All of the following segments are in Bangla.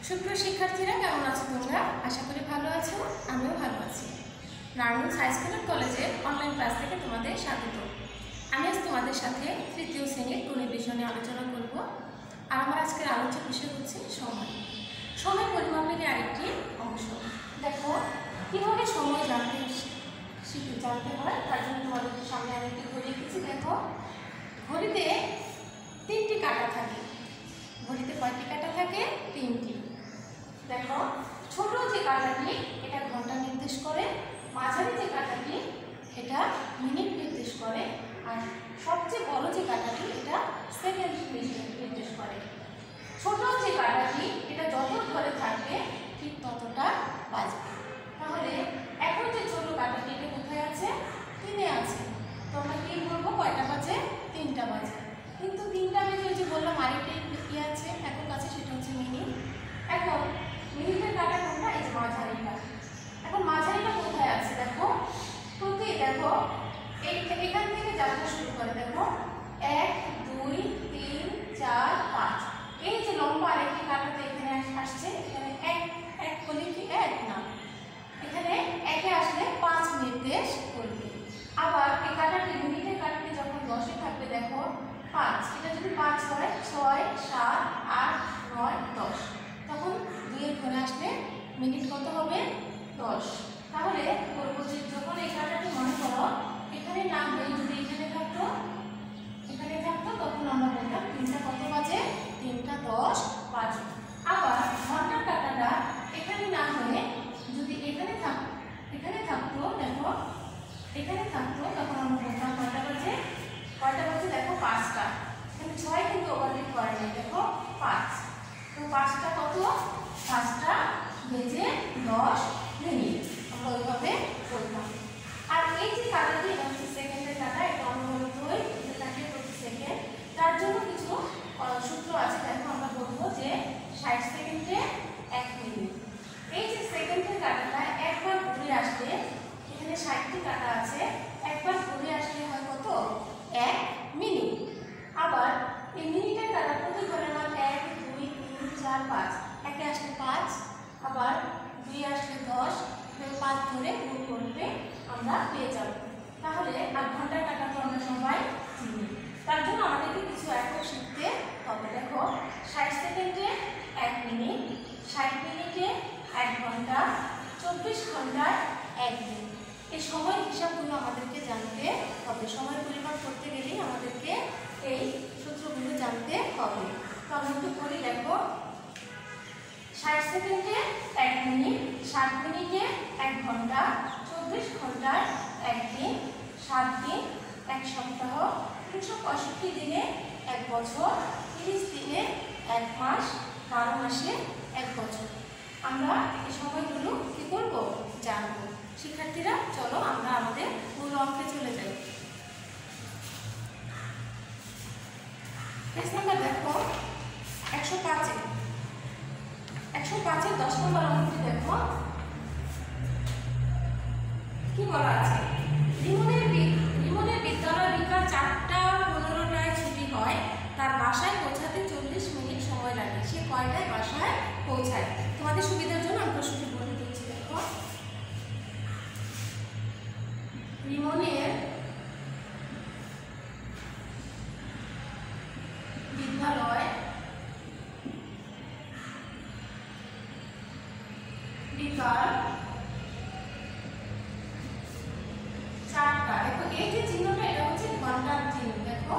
সুপ্রিয় শিক্ষার্থীরা, কেমন আছো তোমরা? আশা করি ভালো আছো। আমিও ভালো আছি। নারায়ণগঞ্জ হাই স্কুল অ্যান্ড কলেজের অনলাইন ক্লাস থেকে তোমাদের স্বাগত। আমি আজ তোমাদের সাথে তৃতীয় শ্রেণীর গণিত বিষয় নিয়ে আলোচনা করব। আর আমার আজকের আলোচ্য বিষয় হচ্ছে সময়। সময় পরিমাপের আরেকটি অংশ। দেখো কীভাবে সময় জানতে হয়, তার জন্য তোমাদের সামনে আমি একটি ঘড়ি এঁকেছি। দেখো ঘড়িতে 3টি কাঁটা থাকে। ঘড়িতে কয়টি কাঁটা থাকে? 3টি। দেখো ছোট যে কাঁটাটি এটা ঘন্টা নির্দেশ করে, মাঝারি যে কাঁটাটি এটা মিনিট নির্দেশ করে, আর সবচেয়ে বড় যে কাঁটাটি এটা সেকেন্ড নির্দেশ করে। ছোট যে কাঁটাটি এটা যত ধরে থাকবে ঠিক ততটা বাজবে। তাহলে এখন যে ছোট কাঁটাটি এটা কোথায় আছে? 3-এ আছে। তো আমরা কি বলবো? কয়টা বাজে? 3টা বাজে। কিন্তু 3টা বেজে যে বললাম আরেকটি কি আছে একক আছে, সেটা হচ্ছে মিনিট। এখন মিনিটের কাঁটা কোনটা? এই যে মাঝারিটা। এখন মাঝারিটা কোথায় আছে? দেখো দেখো এখান থেকে যাত্রা শুরু করে। দেখো 1 2 3 4 5, এই যে লম্বা আরেকটি কাঁটাতে এখানে আসছে। এখানে এক বলি কি? 1 না, এখানে 1-এ আসলে 5 নির্দেশ করবে। আবার এই কাঁটাটি মিনিটের কাঁটাটি যখন 10-এ থাকবে, দেখো 5, এটা যদি 5 হয় 6 7 8 9 10, তখন 2-এর ঘরে আসলে মিনিট কত হবে? 10। তাহলে বলবো যে যখন এই কাঁটাটি মনে করো এখানে না হয়ে যদি এখানে থাকতো তখন আমরা বলতাম 3টা কত বাজে? 3টা 10 বাজে। আবার ঘন্টার কাঁটাটা এখানে না হয়ে যদি এখানে থাকতো, দেখো এখানে থাকতো, তখন আমরা বলতাম কয়টা বাজে? দেখো 5টা। এখানে 6 কিন্তু ওভারলিপ করে নাই, দেখো 5। তো 5টা কত? 5টা বেজে 10 মিনিট আমরা ওইভাবে বলতাম। আর এই যে কাঁটাটি হচ্ছে সেকেন্ডের কাঁটা, এটা অনুরোধ হই থাকে প্রতি সেকেন্ড। তার জন্য কিছু সূত্র আছে। দেখো আমরা বলবো যে 60 সেকেন্ডে 1 মিনিট। এই যে সেকেন্ডের কাঁটাটা একবার ঘুরে আসলে, এখানে 60টি কাঁটা আছে, একবার ঘুরে আসলে হয় কত? 1 মিনিট। আবার এই মিনিটের কাঁটা প্রতি ঘরে মান 1 2 3 4 5, 1-এ আসলে 5, আবার 2-এ আসলে 10, 5 ধরে গুণ করলে আমরা পেয়ে যাব। তাহলে আর ঘন্টার কাঁটা তো আমরা সবাই চিনি। তার জন্য আমাদেরকে কিছু একক শিখতে হবে। দেখো 60 সেকেন্ডে 1 মিনিট, 60 মিনিটে 1 ঘন্টা, 24 ঘন্টায় 1 দিন। এই সময়ের হিসাবগুলো আমাদেরকে জানতে হবে। সময় পরিমাপ করতে গেলেই আমাদেরকে এই সূত্রগুলো জানতে হবে। তো আমি একটু করি। দেখো 60 সেকেন্ডে 1 মিনিট, 60 মিনিটে 1 ঘন্টা, 24 ঘন্টায় 1 দিন, 7 দিন 1 সপ্তাহ, 365 দিনে 1 বছর, 30 দিনে 1 মাস, 12 মাসে 1 বছর। আমরা এই সময়গুলো কি করব? জানবো। শিক্ষার্থীরা চলো আমরা আমাদের মূল অঙ্কে চলে যাই। পেজ নাম্বার দেখো 105-এ 10 নম্বর অঙ্কটি দেখো কি বলা আছে। রিমনের বিদ্যালয় বিকাল 4টা 15টায় ছুটি হয়, তার বাসায় পৌঁছাতে 40 মিনিট সময় লাগে। সে কয়টায় বাসায় পৌঁছায়? তোমাদের সুবিধার জন্য আমি প্রশ্নটি বলে দিচ্ছি। দেখো রিমনের বিদ্যালয় বিকাল 4টা। দেখো এই যে চিহ্নটা এটা হচ্ছে ঘন্টার চিহ্ন। দেখো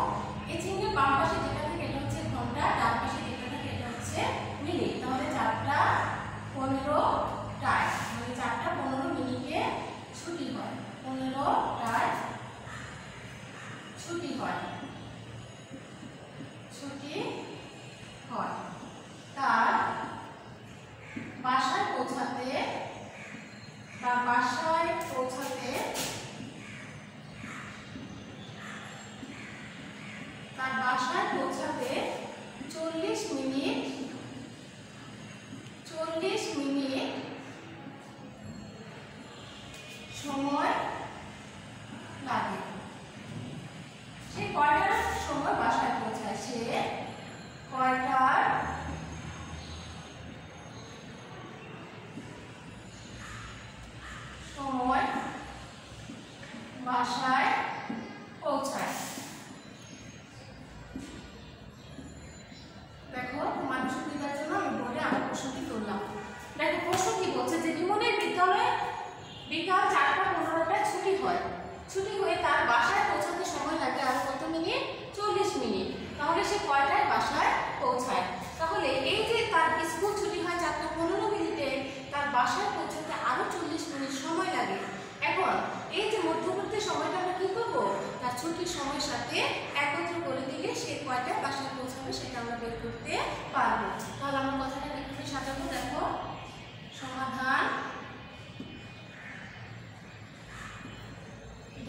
এই চিহ্নের বাম পাশে যেটা থাকে এটা হচ্ছে ঘন্টা, ডান পাশে যেটা থাকে এটা হচ্ছে মিনিট। তাহলে 4টা 15টায়, মানে 4টা 15 মিনিটে ছুটি হয়। 15টায় ছুটি হয়। তার বাসায় পৌঁছাতে তার বাসায় পৌঁছাতে 40 মিনিট সময় লাগে। সে কয়টার সময় বাসায় পৌঁছায়? সে কয়টার ছুটির সময়ের সাথে একত্র করে দিলে সে কয়টায় বাসায় পৌঁছাবে সেটা আমরা বের করতে পারবো। তাহলে আমরা কথাটা এখানে সাজাবো। দেখো, সমাধান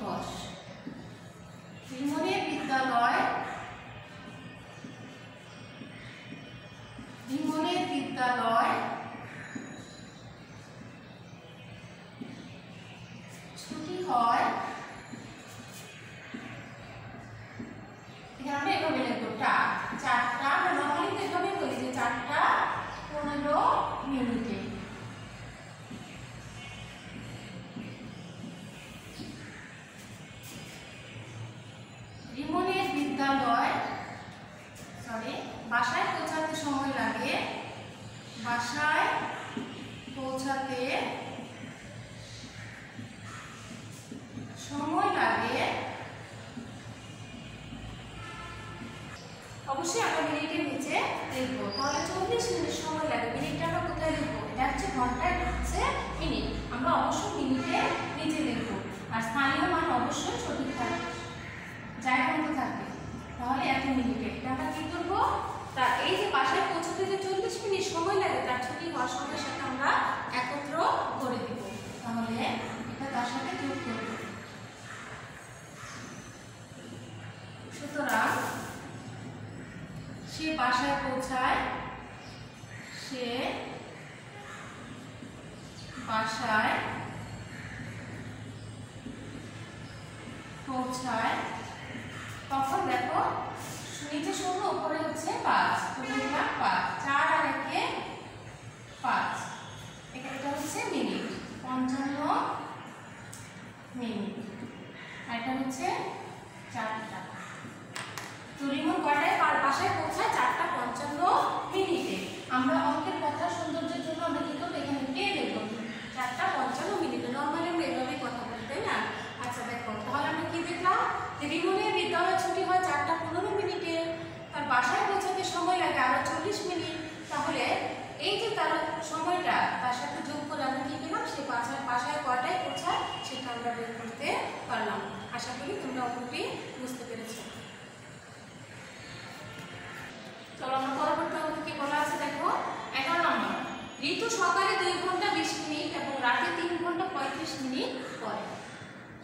10। রিমনের বিদ্যালয় ছুটি হয়, এখানে আমরা এভাবে লিখবো 4টা, আমরা নর্মালি তো এভাবে বলি যে 4টা 15 মিনিটে। রিমনের বিদ্যালয় বাসায় পৌঁছাতে সময় লাগে, বাসায় পৌঁছাতে সময় লাগে, অবশ্যই আমরা মিনিটের নিচে লিখবো। তাহলে 40 মিনিট সময় লাগে, মিনিটটা আমরা কোথায় লিখবো? এটা হচ্ছে ঘন্টা, এটা হচ্ছে মিনিট, আমরা অবশ্যই মিনিটের নিচে লিখবো। আর স্থানীয় মান অবশ্যই সঠিক থাকবে, জায়গা মতো থাকবে। তাহলে এত মিনিটে এটা আমরা কি করবো? তা এই যে বাসায় পৌঁছাতে যে 40 মিনিট সময় লাগে তার ছুটি হওয়ার সময়ের সাথে আমরা একত্র করে দিব। তাহলে এটা তার সাথে যোগ করব। সুতরাং সে বাসায় পৌঁছায়, তখন দেখো নিচে 0 উপরে হচ্ছে 5, তো লিখলাম 5, 4 আর 1 5, এটা হচ্ছে মিনিট, 55 মিনিট, আর এটা হচ্ছে 4টা। তো রিমন কয়টায় বাসায় পৌঁছায়? 4টা 55 মিনিটে। আমরা অঙ্কের কথা সৌন্দর্যের জন্য আমরা কি করবো? এখানে কে লিখবো? 4টা 55 মিনিটে। নর্মালি আমরা এভাবেই কথা বলি, তাই না? আচ্ছা দেখো, তাহলে আমরা কি দেখলাম? রিমনের বিদ্যালয় ছুটি হয় 4টা 15 মিনিটে, তার বাসায় পৌঁছাতে সময় লাগে আরো 40 মিনিট। তাহলে এই যে তার সময়টা তার সাথে যোগ করে আমরা কি পেলাম? সে বাসায় কয়টায় পৌঁছায় সেটা আমরা বের করতে পারলাম। আশা করি তোমরা অঙ্কটি বুঝতে পেরেছো। চলো আমরা পরবর্তী অঙ্ক কি বলা আছে দেখো, 11 নম্বর। ঋতু সকালে 2 ঘন্টা 20 মিনিট এবং রাতে 3 ঘন্টা 35 মিনিট পড়ে।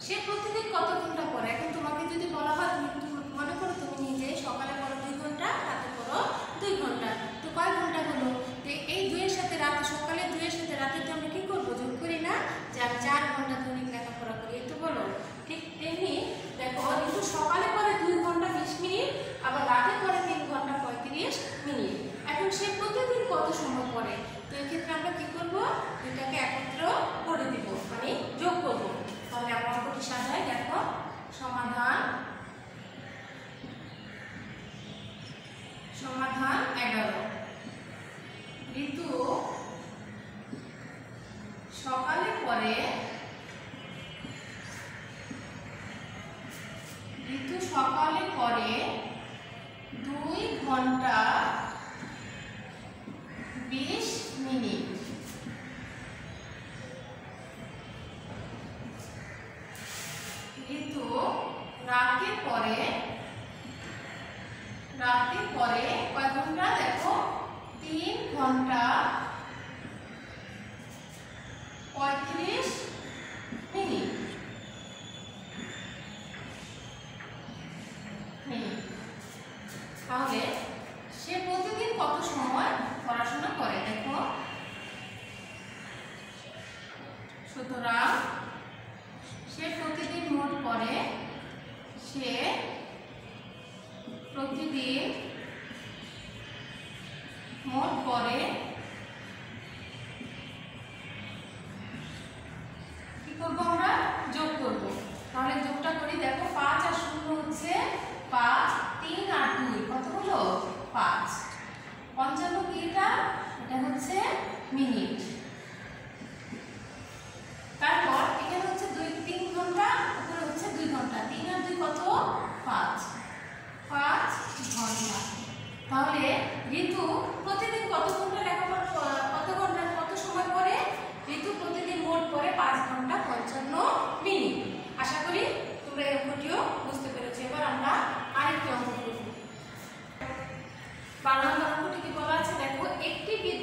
সে প্রতিদিন কত ঘন্টা পড়ে? এখন তোমাকে যদি বলা হয়, তুমি মনে করো তুমি নিজে সকালে পড়ো 2 ঘন্টা, রাতে পড়ো 2 ঘন্টা, তো কয় ঘন্টা হলো? তো এই 2 এর সাথে রাতে, সকালে 2 এর সাথে রাতে তো আমরা কি করবো? যোগ করি না, যে আমি 4 ঘন্টা দৈনিক লেখাপড়া করি, এই তো বলো। ঠিক তেমনি দেখো, ঋতু সকালে পড়ে 2 ঘন্টা 20 মিনিট, আবার রাতে পড়ে 3 ঘন্টা 35 মিনিট। এখন সে প্রতিদিন কত সময় পড়ে? তো এক্ষেত্রে আমরা কি করবো? এটাকে একত্র করে দিব, মানে যোগ করবো। তাহলে আমরা অঙ্কটি সাজাই। দেখো, সমাধান 11। ঋতু সকালে পড়ে 2 ঘন্টা 20 মিনিট। ঋতু রাতে পড়ে কয় ঘন্টা? দেখো 3 ঘন্টা 35 মিনিট। তাহলে সে প্রতিদিন কত সময় পড়াশোনা করে? দেখো, সুতরাং সে প্রতিদিন মোট পড়ে, সে প্রতিদিন মোট পড়ে কি করবো? আমরা যোগ করব। তাহলে যোগটা করি। দেখো, 5 আর 0 হচ্ছে 5, 3 আর 2 কত হলো? 5। 55 কি এটা? এটা হচ্ছে মিনিট। তারপর এখানে হচ্ছে 3 ঘন্টা, ওখানে হচ্ছে 2 ঘন্টা, 3 আর 2 কত? 5 ঘন্টা। তাহলে ঋতু প্রতিদিন কত ঘন্টা লেখাপড়া, কত সময় পড়ে? ঋতু প্রতিদিন মোট পড়ে 5 ঘন্টা 55 মিনিট। আশা করি তোমরা এই অঙ্কটিও বুঝতে পেরেছো।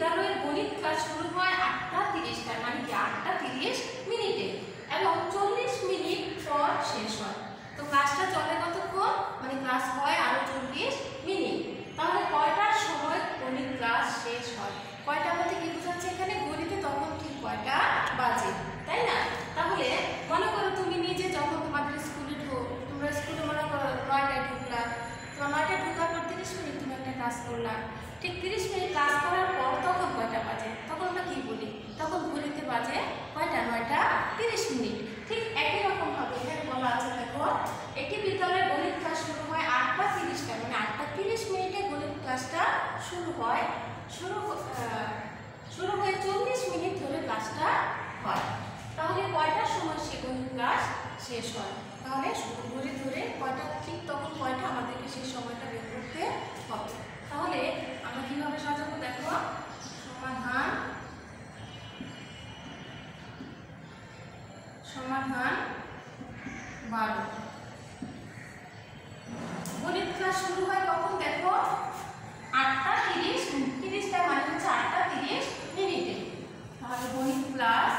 বিদ্যালয়ের গণিত ক্লাস শুরু হয় 8টা 30টায়, মানে কি 8টা 30 মিনিটে, এবং 40 মিনিট পর শেষ হয়। তো ক্লাসটা চলে কতক্ষণ, মানে ক্লাস হয় আরো 40 মিনিট। তাহলে কয়টার সময় গণিত ক্লাস শেষ হয়? কয়টা বলতে কি বোঝাচ্ছে এখানে, গণিতে তখন ঠিক কয়টা বাজে, তাই না? তাহলে মনে করো তুমি নিজে যখন তোমাদের স্কুলে তোমরা স্কুলে মনে করো 9টায় ঢুকলা, তোমার 9টায় ঢোকার পর 30 মিনিট তুমি একটা ক্লাস করলা, ঠিক 30 মিনিট ক্লাস করার পর তখন কয়টা বাজে? তখন আমরা কি বলি, তখন ঘড়িতে বাজে কয়টা, 9টা 30 মিনিট। ঠিক একই রকম ভাবে এখানে বলা আছে, দেখো একটি বিদ্যালয়ের গণিত ক্লাস শুরু হয় 8টা 30টায়, মানে 8টা 30 মিনিটে গণিত ক্লাসটা শুরু হয়। শুরু হয়ে 40 মিনিট ধরে ক্লাসটা হয়। তাহলে কয়টার সময় সে গণিত ক্লাস শেষ হয়? তাহলে ঘড়ি ধরে কয়টা, ঠিক তখন কয়টা আমাদেরকে সেই সময়টা বের করতে হবে। তাহলে আমরা কিভাবে সাজাবো দেখো, সমাধান 12। গণিত ক্লাস শুরু হয় কখন দেখো, 8টা 30টা, মানে হচ্ছে 8টা 30 মিনিটে। তাহলে গণিত ক্লাস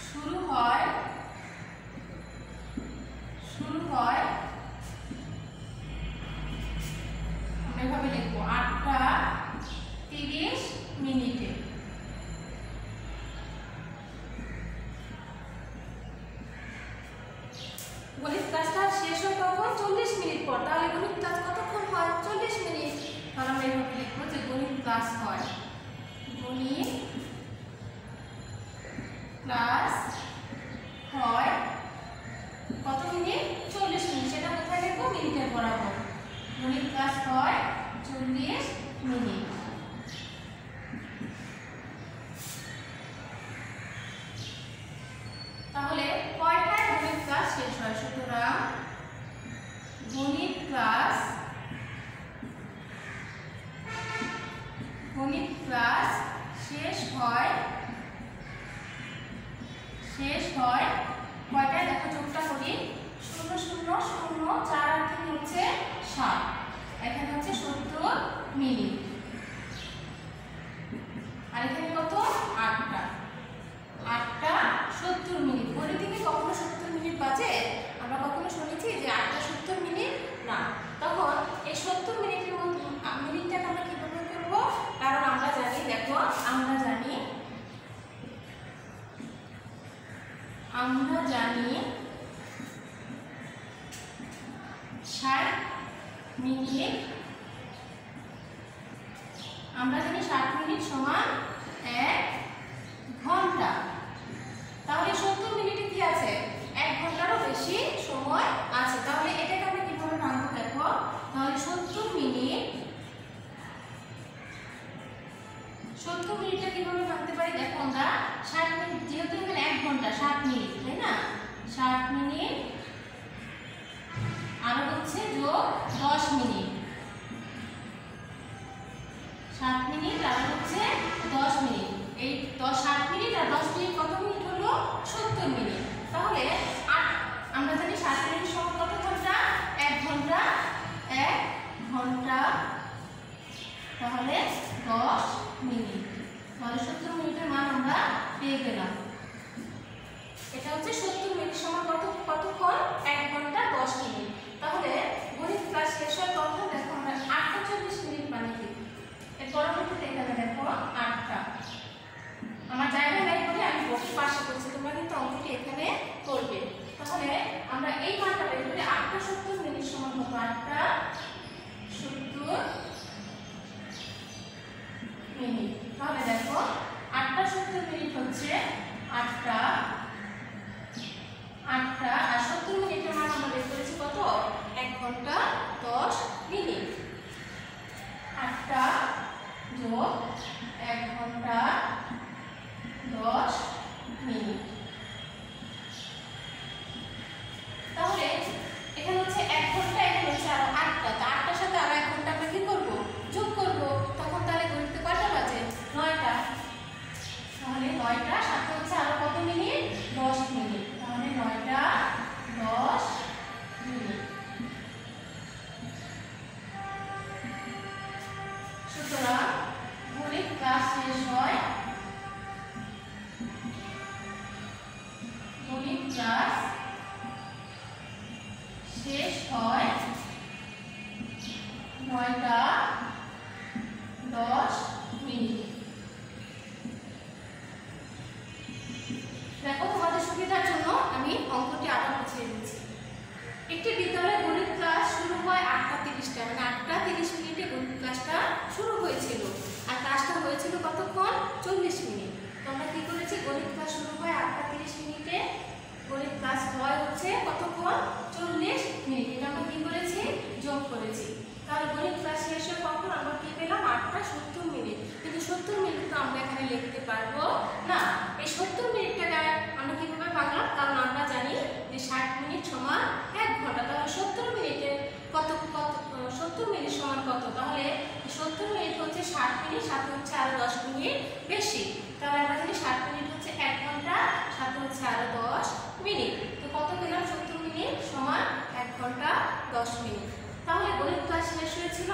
শুরু হয় আমরা এভাবে লিখবো 8টা 30 মিনিটে। গণিত ক্লাসটা শেষ হয় কখন, 40 মিনিট পর। তাহলে গণিত ক্লাস কতক্ষণ হয়, 40 মিনিট। তাহলে আমরা এভাবে লিখবো যে গণিত ক্লাস হয় কত মিনিট, 40 মিনিট। সেটা কোথায় লিখবো, মিনিটের বরাবর। গণিত ক্লাস হয় 40 মিনিট। তাহলে কয়টায় গণিত ক্লাস শেষ হয়? সুতরাং গণিত ক্লাস শেষ হয় কয়টায়? দেখো যোগটা করি, 0 0 0 4 আর 3 হচ্ছে 7, এখানে হচ্ছে 70 মিনিট, আর এখানে কত, 8টা 70 মিনিট। ঘড়ি থেকে কখনো 70 মিনিট বাজে? আমরা কখনো শুনেছি যে 8টা 70 মিনিট? না। তখন এই 70 মিনিটের মধ্যে মিনিটটাকে আমরা কিভাবে করবো, কারণ আমরা জানি, দেখো আমরা জানি 60 মিনিট, সমান 1 ঘন্টা। তাহলে 70 মিনিটে কি আছে, 1 ঘন্টারও বেশি সময় আছে। তাহলে এটাকে আমরা কিভাবে ভাঙবো দেখো, তাহলে 70 মিনিটটা কিভাবে ভাঙতে পারি দেখো, আমরা 60 মিনিট, যেহেতু এখানে 1 ঘন্টা 60 মিনিট, তাই না, 60 মিনিট আর হচ্ছে যোগ 10 মিনিট, 60 মিনিট আর হচ্ছে 10 মিনিট। এই 60 মিনিট আর 10 মিনিট কত মিনিট হলো, 70 মিনিট। তাহলে আমরা জানি 60 মিনিট সমান কত ঘন্টা, 1 ঘন্টা, 1 ঘন্টা, তাহলে 10 মিনিট। তাহলে 70 মিনিটের মান আমরা পেয়ে গেলাম। এটা হচ্ছে 70 মিনিট সমান কতক্ষণ, 1 ঘন্টা 10 মিনিট। তাহলে গণিত ক্লাস শেষ হয় কখন দেখো, আমরা 8টা 40 মিনিট মানে কি, এর পরবর্তীতে এখানে দেখো 8টা, আমার জায়গা নাই বলে আমি বসে পাশে করছি, তোমরা কিন্তু অঙ্কটি এখানে করবে। তাহলে আমরা এই মানটা বের করি, 8টা 70 মিনিট সমান কত, 8টা 70 মিনিট। তাহলে দেখো 8টা 70 মিনিট হচ্ছে 8টা আর 70 মিনিটের মান আমরা বের করেছি কত, 1 ঘন্টা 10 মিনিট। 8টা যোগ 1 ঘন্টা 10 মিনিট। তাহলে এখানে হচ্ছে 1 ঘন্টা, এখানে হচ্ছে আরো 8টা, তো 8টার সাথে আরো 1 ঘন্টা আমরা কি করবো, যোগ করবো। তখন তাহলে ঘড়িতে কয়টা বাজে, 9টা। তাহলে 9টা সাথে হচ্ছে আরো কত মিনিট, 9টা 10 মিনিট। দেখো তোমাদের সুবিধার জন্য আমি অঙ্কটি আবার বুঝিয়ে দিচ্ছি। একটি বিদ্যালয়ে গণিত ক্লাস শুরু হয় 8:30টায়, মানে 8:30 গণিত ক্লাসটা শুরু হয়েছিল, আর ক্লাসটা হয়েছিল কতক্ষণ? 40 মিনিট। তো আমরা কি করেছি? গণিত ক্লাস শুরু হয় 8:30 গণিত ক্লাস হয় হচ্ছে কতক্ষণ? 40 মিনিট। এটা আমরা কি করেছি? যোগ করেছি। তাহলে গণিত ক্লাস শেষ হয়ে কখন আমরা কি পেলাম? 8:70। কিন্তু 70 মিনিট তো আমরা এখানে লিখতে পারবো না। এই 70 মিনিটটাকে আমরা কিভাবে ভাঙলাম? কারণ আমরা জানি যে 60 মিনিট সমান 1 ঘন্টা। তাহলে 70 মিনিটের কত 70 মিনিট সমান কত? তাহলে 70 মিনিট হচ্ছে 60 মিনিট, সাথে হচ্ছে আরো 10 মিনিট বেশি। তাহলে আমরা জানি 60 মিনিট হচ্ছে 1 ঘন্টা, সাথে হচ্ছে আরো 10 মিনিট। তো কত পেলাম? 70 মিনিট সমান 1 ঘন্টা 10 মিনিট। তাহলে গণিত ক্লাস শেষ হয়েছিল